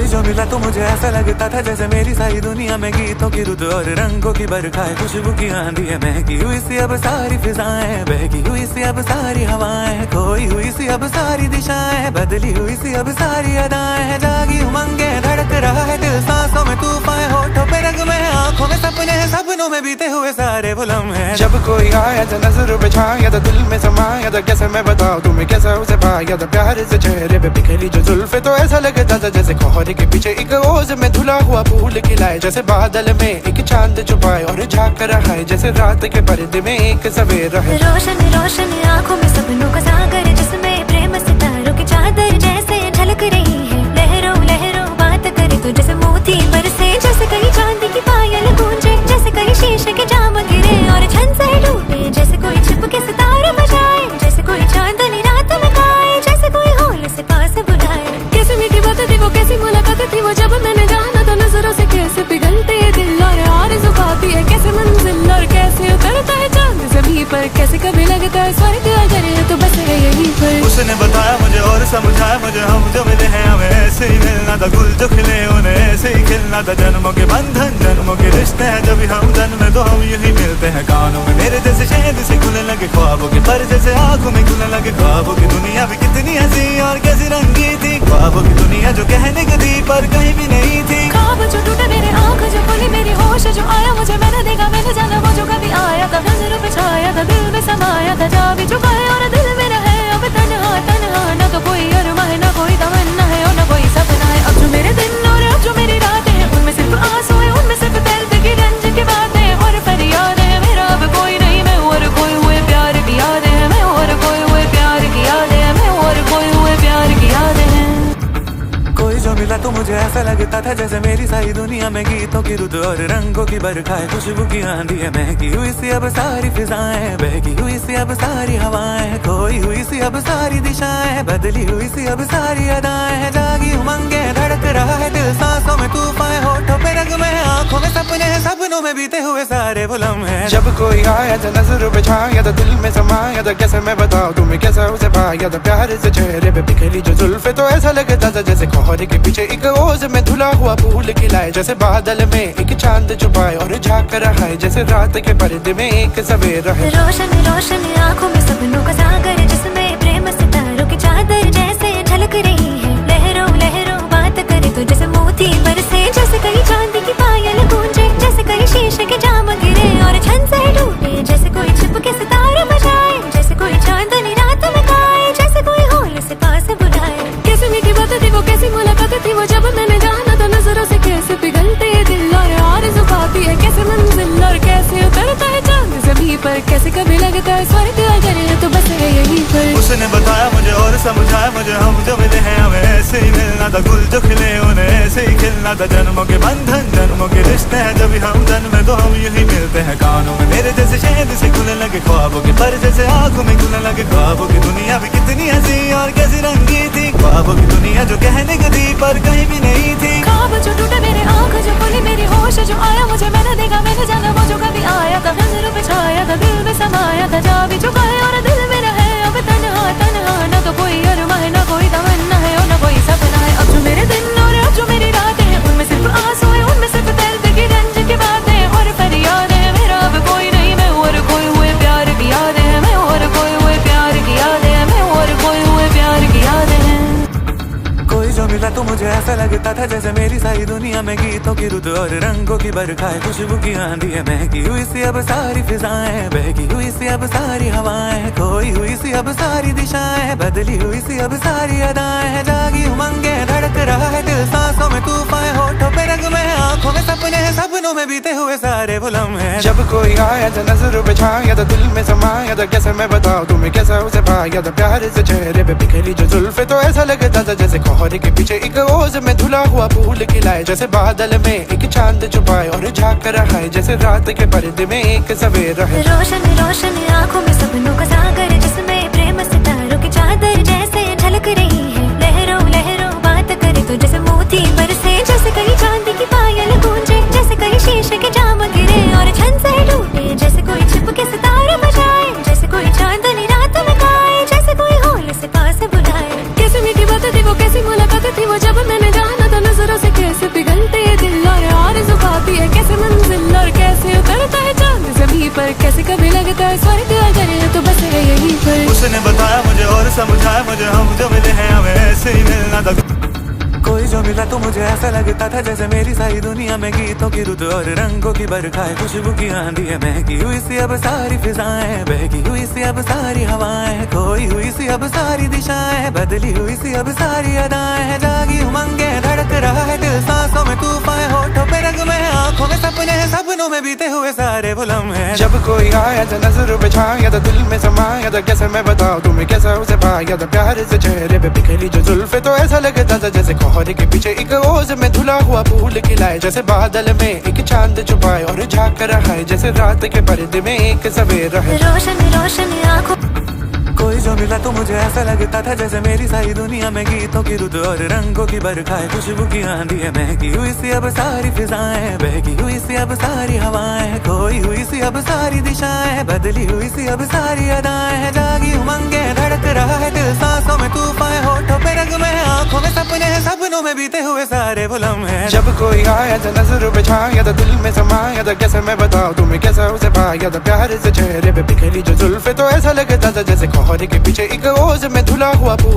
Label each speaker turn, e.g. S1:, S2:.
S1: जो मिला तो मुझे ऐसा लगता था जैसे मेरी सारी दुनिया में गीतों की रुत और रंगों की बरखा है, खुशबू की आंधी है, महकी हुई सी अब सारी फिजाएं, बहकी हुई सी अब सारी हवाएं, खोई हुई सी अब सारी दिशाएं, बदली हुई सी अब सारी अदाएं हैं, जागी उमंगे धड़क रहा है दिल, सांसों में तूफान, होठों पे रंग में, आंखों में सपने हैं, सपनों में बीते हुए सारे वो लम्हे हैं।
S2: जब कोई आया था नजर पे छाया था, दिल में समाया था, कैसे मैं बताऊं तुम्हें कैसा उसे पाया था, प्यार से चेहरे पे बिखरी जो जुल्फे, तो ऐसा लगता था जैसे कोहरे के पीछे एक ओज में धुला हुआ फूल खिलाए, जैसे बादल में एक चांद छुपाए और झांक रहा है, जैसे रात के पर्दे में एक सवेरा है।
S3: रोशन रोशन आंखों में सपनों का सागर, जिसमें प्रेम सितारों की चादर जैसे झलक रही है, लहरों लहरों बात करे तो जैसे मोती बरसे, जैसे कहीं चांदी की पायल गूंजे, जैसे कहीं शीशे के जाम गिरे और छन से टूटे, जैसे कोई छिप के सितारे बजाए, जैसे कोई चांदनी रात में गाए, जैसे कोई होल से पास बुलाए। कैसी मीठी बात थी वो, कैसी मुलाकात थी वो, जब मैंने जाना तो नजरों से कैसे पिघलते हैं दिल और आरज़ू पाती है, कैसे मंजिल और कैसे उतरता है चांद ज़मीं पर, कैसे कभी लगता है स्वर्ग अगर है तो बस है यहीं पर।
S1: उसने बताया मुझे और समझाया मुझे, हम जो मिले हैं हमें ऐसे ही मिलना था, गुल जो खिले उन्हें ऐसे ही खिलना था, जन्मों के बंधन जन्मों के रिश्ते हैं, जब हम जन्मे तो हम यही मिलते हैं, कानों में मेरे जैसे शहद से खुलने लगे ख्वाबों के पर, जैसे आंखों में खुलने लगे ख्वाबों की दुनिया भी कितनी हंसी और कैसी रंगी थी, ख्वाबों की दुनिया जो कहने को थी पर कहीं भी नहीं थी।
S3: ख्वाब जो टूटे मेरे आँख जो खुली मेरी होश जो आया, मुझे मैंने देखा मैंने जाना वो जो कभी आया था, नजरों पे छाया था, दिल में समाया था, जा भी चुका है और दिल मेरा है अब तन्हा तन्हा, ना तो कोई अरमा है ना कोई तमन्ना है और ना कोई सपना है। अब जो मेरे दिन और अब जो मेरी रातें हैं, उनमें सिर्फ आंसू है, उनमें सिर्फ दिल की रंज की बातें और फरियाद है, मेरा अब कोई नहीं, मैं और कोई हुए प्यार की यादें हैं, मैं और कोई हुए प्यार की यादें हैं, मैं और कोई हुए प्यार की यादें हैं।
S1: कोई जो मिला तो मुझे ऐसा लगता था जैसे मेरी सारी दुनिया में गीतों की रुत और रंगों की बरखा है, खुशबू की आंधी है, महकी हुई सी अब सारी फिजाएं, बहकी हुई सी अब सारी हवाएं, खोई हुई सी अब सारी दिशाएं, बदली हुई सी अब सारी अदाएं हैं, जागी उमंगे धड़क रहा है दिल, सांसों में तूफान, होठों पे रंग में, आंखों में सपने हैं, सपनों में बीते हुए सारे वो लम्हे हैं।
S2: जब कोई आया था नजर पे छाया था, दिल में समाया था, कैसे मैं बताऊं तुम्हें कैसा उसे पाया था, प्यार से चेहरे पे बिखरी जो जुल्फे, तो ऐसा लगता था जैसे कोहरे के पीछे एक ओज में धुला हुआ फूल खिलाए, जैसे बादल में एक चांद छुपाए और झांक रहा है, जैसे रात के पर्दे में एक सवेरा है।
S3: रोशन रोशन आंखों में सपनों का सागर, जिसमें प्रेम सितारों की चादर जैसे झलक रही है, लहरों लहरों बात करे तो जैसे मोती बरसे, जैसे कहीं चांदी की पायल गूंजे, जैसे कहीं शीशे के जाम गिरे और छन से टूटे, जैसे कोई छिप के सितारे बजाए, जैसे कोई चांदनी रात में गाए, जैसे कोई होल से पास बुलाए। कैसी मीठी बात थी वो, कैसी मुलाकात थी वो, जब मैंने जाना तो नजरों से कैसे पिघलते हैं दिल और आरज़ू पाती है, कैसे मंजिल और कैसे उतरता है चांद ज़मीं पर, कैसे कभी लगता है स्वर्ग अगर है तो बस है यहीं पर।
S1: उसने बताया मुझे और समझाया मुझे, हम जो मिले हैं हमें ऐसे ही मिलना था, गुल जो खिले उन्हें ऐसे ही खिलना था, जन्मों के बंधन जन्मों के रिश्ते हैं, जब हम जन्मे तो हम यही मिलते हैं, कानों में मेरे जैसे शहद से खुलने लगे ख्वाबों के पर, जैसे आंखों में खुलने लगे ख्वाबों की दुनिया भी कितनी हंसी और कैसी रंगी थी, ख्वाबों की दुनिया जो कहने को थी पर कहीं भी नहीं थी।
S3: ख्वाब जो टूटे मेरे आँख जो खुली मेरी होश जो आया, मुझे मैंने देखा मैंने जाना वो जो कभी आया था, नजरों पे छाया था, दिल में समाया था, जा भी चुका है और दिल मेरा है अब तन्हा तन्हा, ना तो कोई अरमा है ना कोई तमन्ना है और ना कोई सपना है। अब जो मेरे दिन और अब जो मेरी रातें हैं, उनमें सिर्फ आंसू है, उनमें सिर्फ दिल की रंज की बातें और फरियाद है, मेरा अब कोई नहीं, मैं और कोई हुए प्यार की यादें हैं, मैं और कोई हुए प्यार की यादें हैं, मैं और कोई हुए प्यार की यादें हैं।
S1: कोई जो मिला तो मुझे ऐसा लगता था जैसे मेरी सारी दुनिया में गीतों की रुत और रंगों की बरखा है, खुशबू की आंधी है, महकी हुई सी अब सारी फिजाएं, बहकी हुई सी अब सारी हवाएं, खोई हुई सी अब सारी दिशाएं, बदली हुई सी अब सारी अदाएं हैं, जागी उमंगे धड़क रहा है दिल, सांसों में तूफान, होठों पे रंग में, आंखों में सपने हैं, सपनों में बीते हुए सारे वो लम्हे हैं।
S2: जब कोई आया था नजर पे छाया था, दिल में समाया था, कैसे मैं बताऊं तुम्हें कैसा उसे पाया था, प्यार से चेहरे पे बिखरी जो जुल्फे, तो ऐसा लगता था जैसे कोहरे के पीछे एक ओज में धुला हुआ फूल खिलाए, जैसे बादल में एक चांद छुपाए और झांक रहा है, जैसे रात के पर्दे में एक सवेरा है।
S3: रोशन रोशन आंखों में सपनों का सागर, जिसमें प्रेम सितारों की चादर जैसे झलक रही है, लहरों लहरों बात करे तो जैसे मोती बरसे, जैसे कहीं चांदी की पायल गूंजे, जैसे कहीं शीशे के जाम गिरे और छन से टूटे, जैसे कोई छिप के सितारे बजाए, जैसे कोई चांदनी रात में गाए, जैसे कोई होल से पास बुलाए। कैसी मीठी बात थी वो, कैसी मुलाकात थी वो, जब मैंने जाना तो नजरों से
S4: कैसे पिघलते ये दिल और आरज़ू पाती है कैसे मंजिल और कैसे उतरता है चांद ज़मीं पर कैसे कभी लगता है स्वर्ग अगर है तो बस है यहीं पर।
S1: उसने बताया मुझे और समझाया मुझे हम जो मिले हैं हमें ऐसे ही मिलना था। कोई जो मिला तो मुझे ऐसा लगता था जैसे मेरी सारी दुनिया में गीतों की रुत और रंगों की बरखाएं खुशबू की आंधी है महकी हुई सी अब सारी फिजाएं बहकी हुई सी अब सारी हवाएं खोई हुई सी अब सारी दिशाएं बदली हुई सी अब सारी अदाएं जागी उमंगे धड़क रहा है दिल सांसों में तूफान होठों पे रंग में आंखों में सपने हैं सपनों में बीते हुए सारे वो लम्हे हैं।
S2: जब कोई आया था नजर पे छाया था दिल में समाया था कैसे मैं बताऊं तुम्हें कैसा उसे पाया था प्यार से चेहरे पे बिखरी जो जुल्फे तो ऐसा लगता था जैसे कोहरे के पीछे एक ओज में धुला हुआ फूल खिलाए जैसे बादल में एक चांद छुपाए और झांक रहा है जैसे रात के पर्दे में एक सवेरा है।
S3: रोशन रोशन आँखों
S1: कोई जो मिला तो मुझे ऐसा लगता था जैसे मेरी सारी दुनिया में गीतों की रुत और रंगों की बरखाएं खुशबू की आंधी है महकी हुई सी अब सारी फिजाएं बहकी हुई सी अब सारी हवाएं खोई हुई सी अब सारी दिशाएं बदली हुई सी अब सारी अदाएं जागी उमंगे धड़क रहा है दिल सांसों में तूफान होठों पे रंग में आंखों में सपने हैं सपनों में बीते हुए सारे वो लम्हे हैं।
S2: जब कोई आया था नजर पे छाया था दिल में समाया था कैसे मैं बताऊं तुम्हें कैसा उसे पाया था प्यार से चेहरे पे बिखरी जो जुल्फे तो ऐसा लगता था जैसे कोहरे के पीछे एक ओज में धुला हुआ फूल